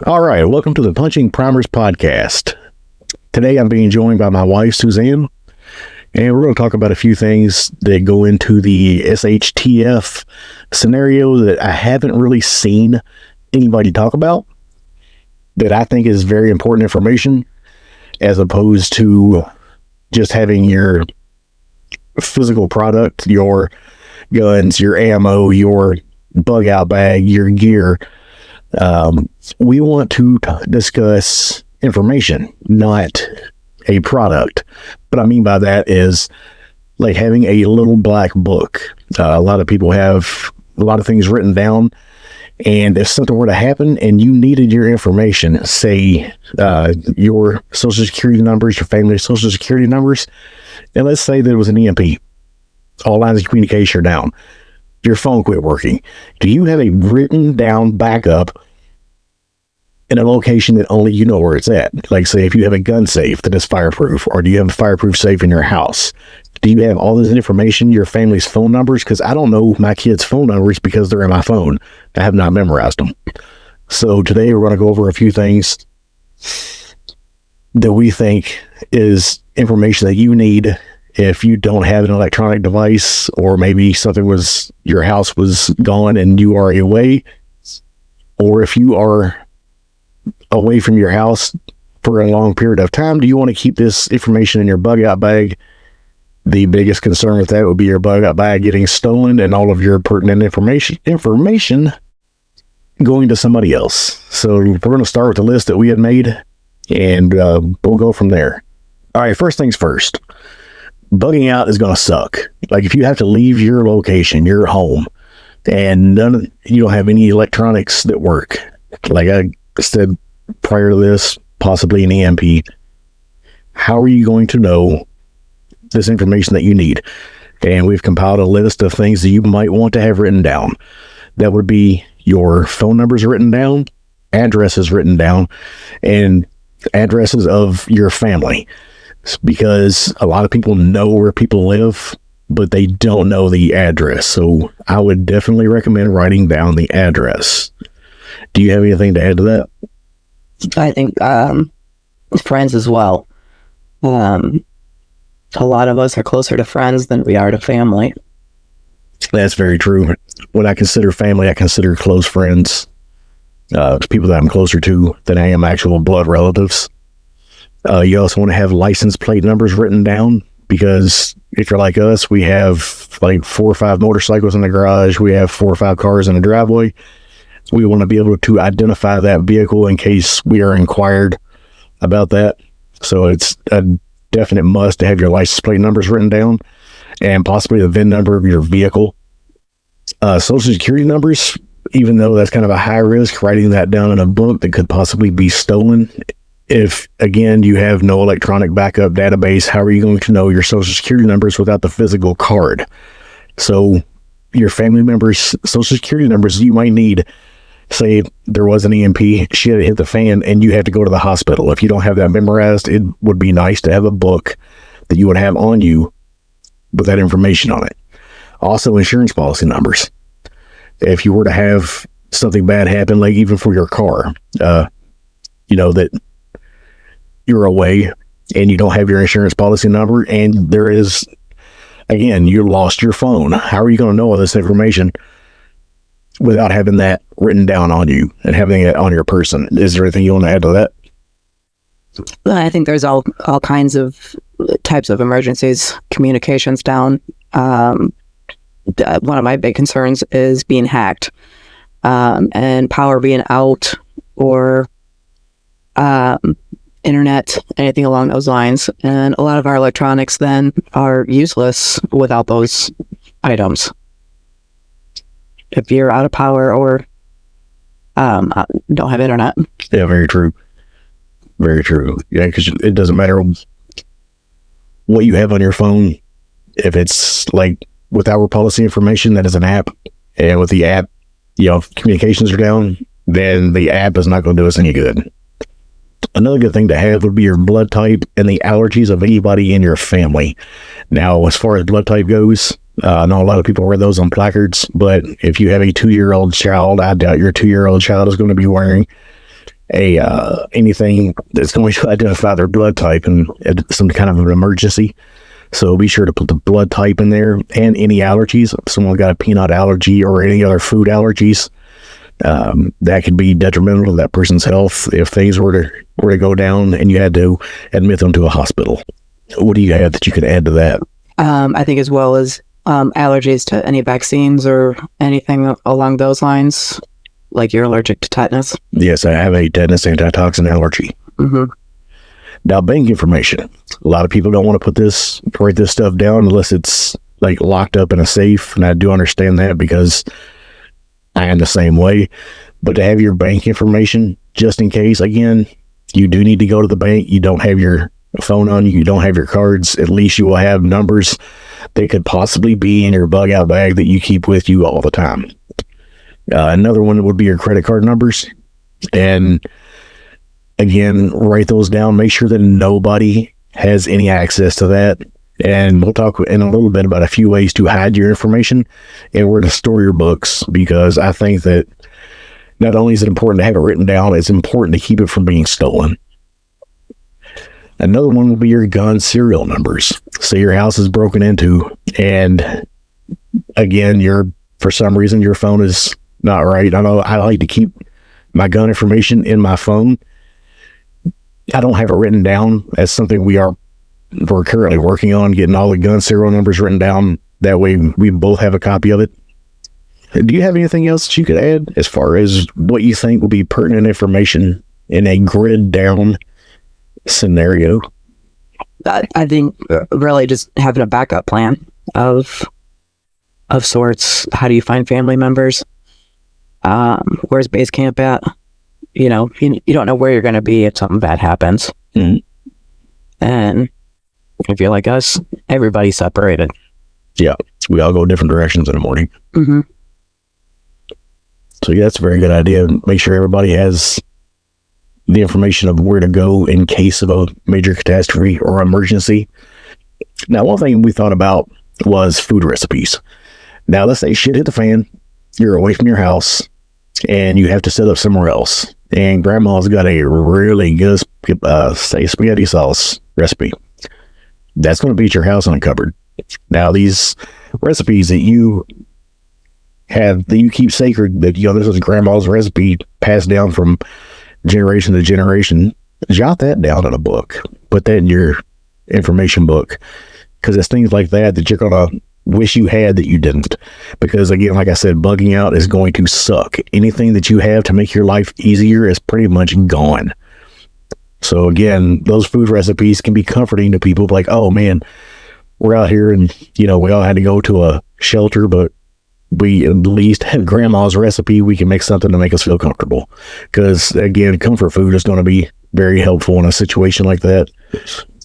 All right, welcome to the Punching Primers podcast. Today I'm being joined by my wife, Suzanne, and we're going to talk about a few things that go into the SHTF scenario that I haven't really seen anybody talk about, that I think is very important information, as opposed to just having your physical product, your guns, your ammo, your bug out bag, your gear. We want to discuss information, not a product. What I mean by that is like having a little black book. A lot of people have a lot of things written down, and if something were to happen and you needed your information, say your social security numbers, your family's social security numbers, and let's say that it was an EMP, all lines of communication are down, your phone quit working. Do you have a written down backup in a location that only you know where it's at? Like, say, if you have a gun safe that is fireproof, or do you have a fireproof safe in your house? Do you have all this information, your family's phone numbers? Because I don't know my kids' phone numbers because they're in my phone. I have not memorized them. So today we're going to go over a few things that we think is information that you need if you don't have an electronic device, or maybe something was, your house was gone and you are away, or if you are away from your house for a long period of time, do you want to keep this information in your bug out bag? The biggest concern with that would be your bug out bag getting stolen and all of your pertinent information going to somebody else. So we're going to start with the list that we had made, and we'll go from there. All right, first things first. Bugging out is going to suck. Like, if you have to leave your location, your home, and you don't have any electronics that work, like I said prior to this, possibly an EMP, how are you going to know this information that you need? And we've compiled a list of things that you might want to have written down. That would be your phone numbers written down, addresses written down, and addresses of your family. Because a lot of people know where people live, but they don't know the address. So I would definitely recommend writing down the address. Do you have anything to add to that? I think friends as well. A lot of us are closer to friends than we are to family. That's very true. When I consider family, I consider close friends, people that I'm closer to than I am actual blood relatives. You also want to have license plate numbers written down, because if you're like us, we have like 4 or 5 motorcycles in the garage. We have 4 or 5 cars in the driveway. We want to be able to identify that vehicle in case we are inquired about that. So it's a definite must to have your license plate numbers written down, and possibly the VIN number of your vehicle. Social security numbers, even though that's kind of a high risk, writing that down in a book that could possibly be stolen. If, again, you have no electronic backup database, how are you going to know your social security numbers without the physical card? So your family members' social security numbers you might need. Say there was an EMP, shit hit the fan, and you had to go to the hospital. If you don't have that memorized, it would be nice to have a book that you would have on you with that information on it. Also, insurance policy numbers. If you were to have something bad happen, like even for your car, that you're away and you don't have your insurance policy number, and there is, again, you lost your phone. How are you going to know all this information without having that written down on you and having it on your person? Is there anything you want to add to that? I think there's all kinds of types of emergencies, communications down. One of my big concerns is being hacked, and power being out, or internet, anything along those lines. And a lot of our electronics then are useless without those items. If you're out of power or don't have internet. Yeah, very true. Very true. Yeah, because it doesn't matter what you have on your phone. If it's like with our policy information, that is an app, and with the app, if communications are down, then the app is not going to do us any good. Another good thing to have would be your blood type and the allergies of anybody in your family. Now, as far as blood type goes, I know a lot of people wear those on placards, but if you have a 2-year-old child, I doubt your 2-year-old child is going to be wearing anything that's going to identify their blood type and some kind of an emergency. So be sure to put the blood type in there and any allergies. If someone got a peanut allergy or any other food allergies, that could be detrimental to that person's health if things were to go down and you had to admit them to a hospital. What do you have that you could add to that? I think as well as allergies to any vaccines or anything along those lines, like you're allergic to tetanus. Yes, I have a tetanus antitoxin allergy. Mm-hmm. Now, bank information. A lot of people don't want to write this stuff down unless it's like locked up in a safe, and I do understand that because I am the same way. But to have your bank information, just in case, again, you do need to go to the bank. You don't have your phone on you. You don't have your cards. At least you will have numbers that could possibly be in your bug out bag that you keep with you all the time. Another one would be your credit card numbers. And again, write those down. Make sure that nobody has any access to that. And we'll talk in a little bit about a few ways to hide your information and where to store your books, because I think that not only is it important to have it written down, it's important to keep it from being stolen. Another one will be your gun serial numbers. Say your house is broken into, and again, for some reason your phone is not right. I know I like to keep my gun information in my phone. I don't have it written down as something we're currently working on, getting all the gun serial numbers written down. That way we both have a copy of it. Do you have anything else that you could add as far as what you think will be pertinent information in a grid down scenario? I think really just having a backup plan of sorts. How do you find family members? Where's base camp at? You don't know where you're going to be if something bad happens. Mm-hmm. And if you're like us, everybody's separated. Yeah, we all go different directions in the morning. Mm-hmm. So yeah, that's a very good idea. Make sure everybody has the information of where to go in case of a major catastrophe or emergency. Now, one thing we thought about was food recipes. Now, let's say shit hit the fan, you're away from your house, and you have to set up somewhere else. And grandma's got a really good, say, spaghetti sauce recipe. That's going to be at your house in a cupboard. Now, these recipes that you keep sacred, that, this is grandma's recipe passed down from generation to generation, jot that down in a book. Put that in your information book, because it's things like that you're going to wish you had that you didn't. Because again, like I said, bugging out is going to suck. Anything that you have to make your life easier is pretty much gone. So again, those food recipes can be comforting to people, like, oh man, we're out here and we all had to go to a shelter, but we at least have grandma's recipe. We can make something to make us feel comfortable. Because again, comfort food is going to be very helpful in a situation like that,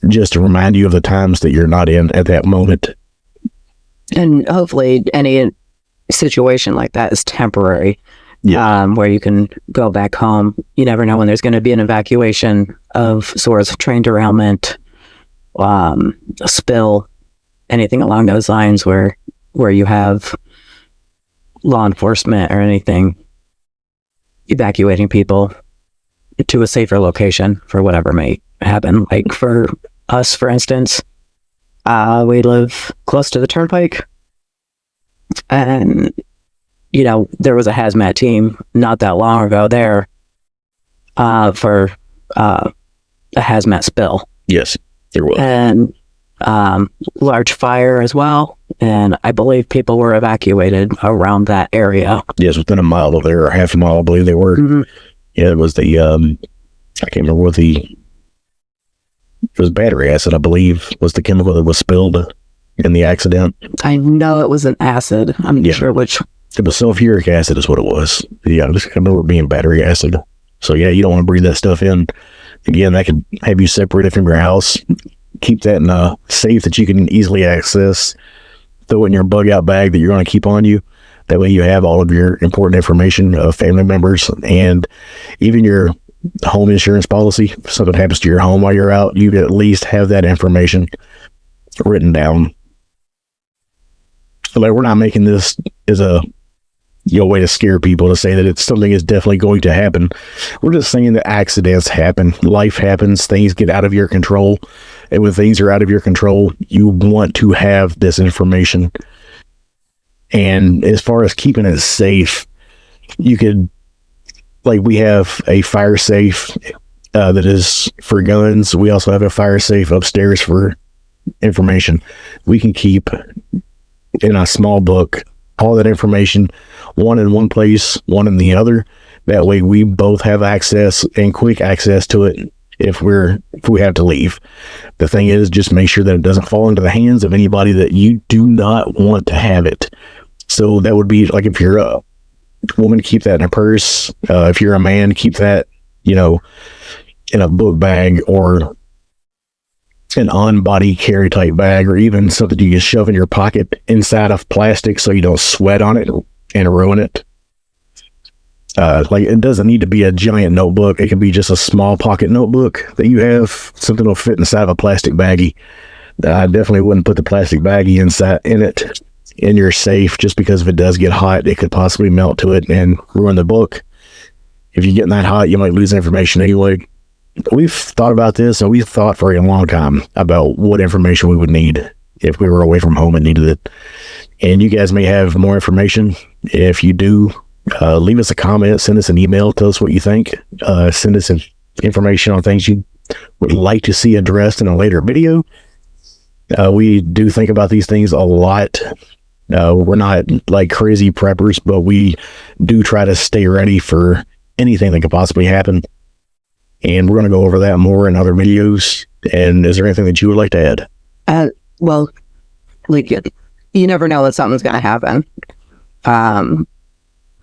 just to remind you of the times that you're not in at that moment. And hopefully any situation like that is temporary. Yeah. Where you can go back home. You never know when there's going to be an evacuation of sorts, train derailment, a spill, anything along those lines where you have law enforcement or anything evacuating people to a safer location for whatever may happen. Like for us, for instance, we live close to the turnpike, and there was a hazmat team not that long ago there for a hazmat spill. Yes, there was. And large fire as well. And I believe people were evacuated around that area. Yes, within a mile of there, or half a mile, I believe they were. Mm-hmm. Yeah, it was the, I can't remember what it was battery acid, I believe, was the chemical that was spilled in the accident. I know it was an acid. I'm not sure which. It was sulfuric acid is what it was. Yeah, I just remember it being battery acid. So yeah, you don't want to breathe that stuff in. Again, that could have you separated from your house. Keep that in a safe that you can easily access. Throw it in your bug out bag that you're going to keep on you. That way you have all of your important information of family members, and even your home insurance policy. If something happens to your home while you're out, you at least have that information written down. Like, we're not making this as a way to scare people to say that it's something is definitely going to happen. We're just saying that accidents happen, life happens, things get out of your control, and when things are out of your control, you want to have this information. And as far as keeping it safe, you could, like, we have a fire safe that is for guns. We also have a fire safe upstairs for information. We can keep in a small book all that information, one in one place, one in the other. That way we both have access and quick access to it if we have to leave. The thing is, just make sure that it doesn't fall into the hands of anybody that you do not want to have it. So that would be like, if you're a woman, keep that in a purse. If you're a man, keep that, in a book bag or an on-body carry type bag, or even something you can shove in your pocket inside of plastic so you don't sweat on it and ruin it. Like, it doesn't need to be a giant notebook. It can be just a small pocket notebook that you have. Something will fit inside of a plastic baggie. I definitely wouldn't put the plastic baggie in your safe, just because if it does get hot, it could possibly melt to it and ruin the book. If you're getting that hot, you might lose information anyway. We've thought about this, and we've thought for a long time about what information we would need if we were away from home and needed it. And you guys may have more information. If you do, leave us a comment, send us an email, tell us what you think. Send us information on things you would like to see addressed in a later video. We do think about these things a lot. We're not like crazy preppers, but we do try to stay ready for anything that could possibly happen. And we're going to go over that more in other videos. And is there anything that you would like to add? Well, like, you never know that something's going to happen.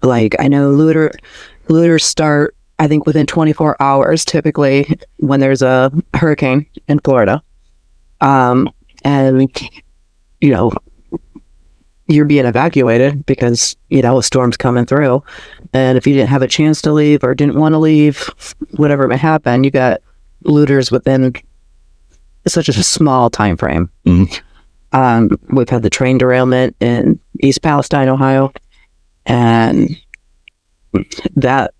Like, I know looters start, I think, within 24 hours, typically, when there's a hurricane in Florida. And, you're being evacuated because, a storm's coming through. And if you didn't have a chance to leave or didn't want to leave, whatever may happen, you got looters within such a small time frame. Mm-hmm. We've had the train derailment in East Palestine, Ohio, and that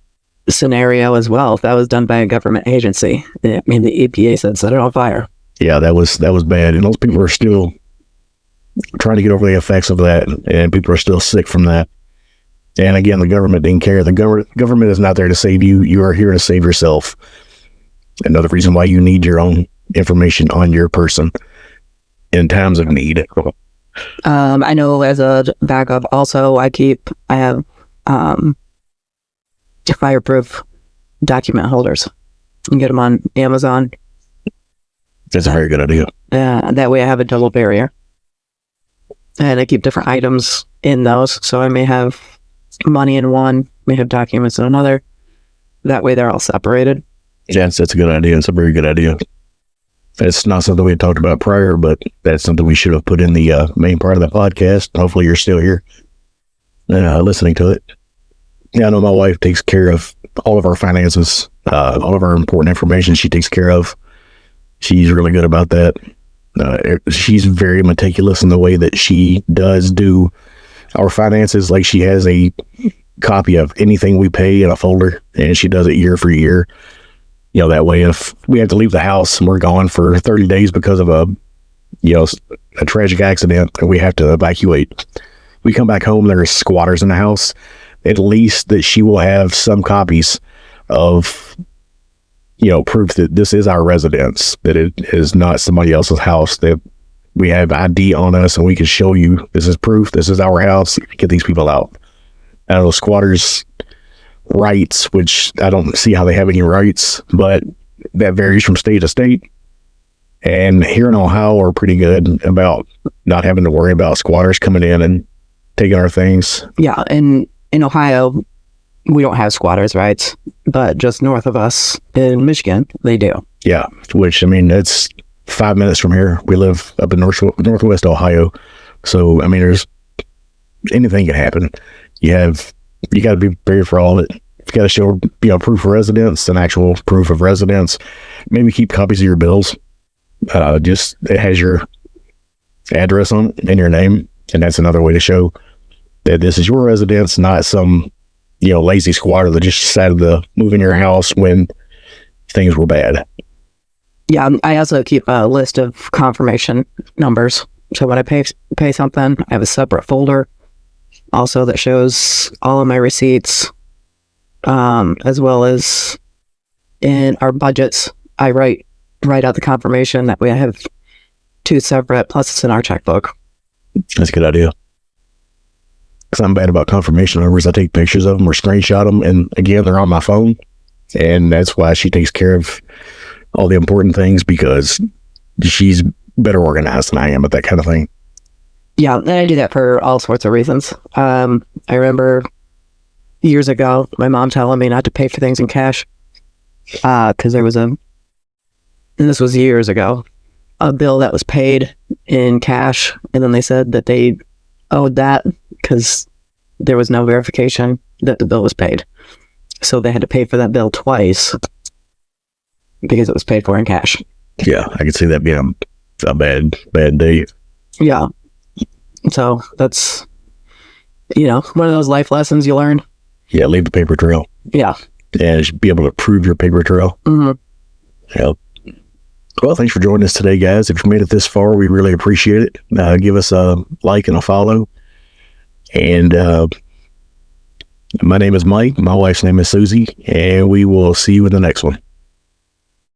scenario as well, that was done by a government agency. I mean, the EPA said set it on fire. Yeah, that was bad. And those people are still trying to get over the effects of that, and people are still sick from that. And again, the government didn't care. The government is not there to save you. You are here to save yourself. Another reason why you need your own information on your person in times of need. I know, as a backup, also, I have fireproof document holders. You can get them on Amazon. That's a very good idea. Yeah, that way I have a double barrier. And I keep different items in those. So I may have money in one, may have documents in another. That way they're all separated. Yes, that's a good idea. It's a very good idea. It's not something we had talked about prior, but that's something we should have put in the main part of the podcast. Hopefully you're still here listening to it. Yeah, I know my wife takes care of all of our finances, all of our important information she takes care of. She's really good about that. She's very meticulous in the way that she does do our finances. Like, she has a copy of anything we pay in a folder, and she does it year for year. That way, if we have to leave the house and we're gone for 30 days because of a tragic accident and we have to evacuate, we come back home, there's squatters in the house, at least that she will have some copies of proof that this is our residence, that it is not somebody else's house, that we have ID on us and we can show you this is proof, this is our house, get these people out. I know squatters' rights, which I don't see how they have any rights, but that varies from state to state. And here in Ohio, we're pretty good about not having to worry about squatters coming in and taking our things. Yeah, and in Ohio, we don't have squatters' rights, but just north of us in Michigan, they do. Yeah, which, I mean, it's 5 minutes from here. We live up in northwest Ohio. So, I mean, there's anything can happen. You got to be prepared for all of it. You got to show, proof of residence, an actual proof of residence. Maybe keep copies of your bills. It has your address on it and your name, and that's another way to show that this is your residence, not some, lazy squatter that just decided to move in your house when things were bad. Yeah, I also keep a list of confirmation numbers. So when I pay something, I have a separate folder also that shows all of my receipts, as well as in our budgets. I write out the confirmation. That way I have 2 separate, plus it's in our checkbook. That's a good idea. Because I'm bad about confirmation numbers. I take pictures of them or screenshot them, and again, they're on my phone. And that's why she takes care of all the important things, because she's better organized than I am at that kind of thing. Yeah, and I do that for all sorts of reasons. I remember years ago, my mom telling me not to pay for things in cash, because there was and this was years ago, a bill that was paid in cash, and then they said that they owed that because there was no verification that the bill was paid. So they had to pay for that bill twice because it was paid for in cash. Yeah, I can see that being a bad day. Yeah. So that's, one of those life lessons you learn. Yeah, leave the paper trail. Yeah. And you should be able to prove your paper trail. Mm-hmm. Yeah. Well, thanks for joining us today, guys. If you made it this far, we really appreciate it. Give us a like and a follow. And my name is Mike. My wife's name is Susie. And we will see you in the next one.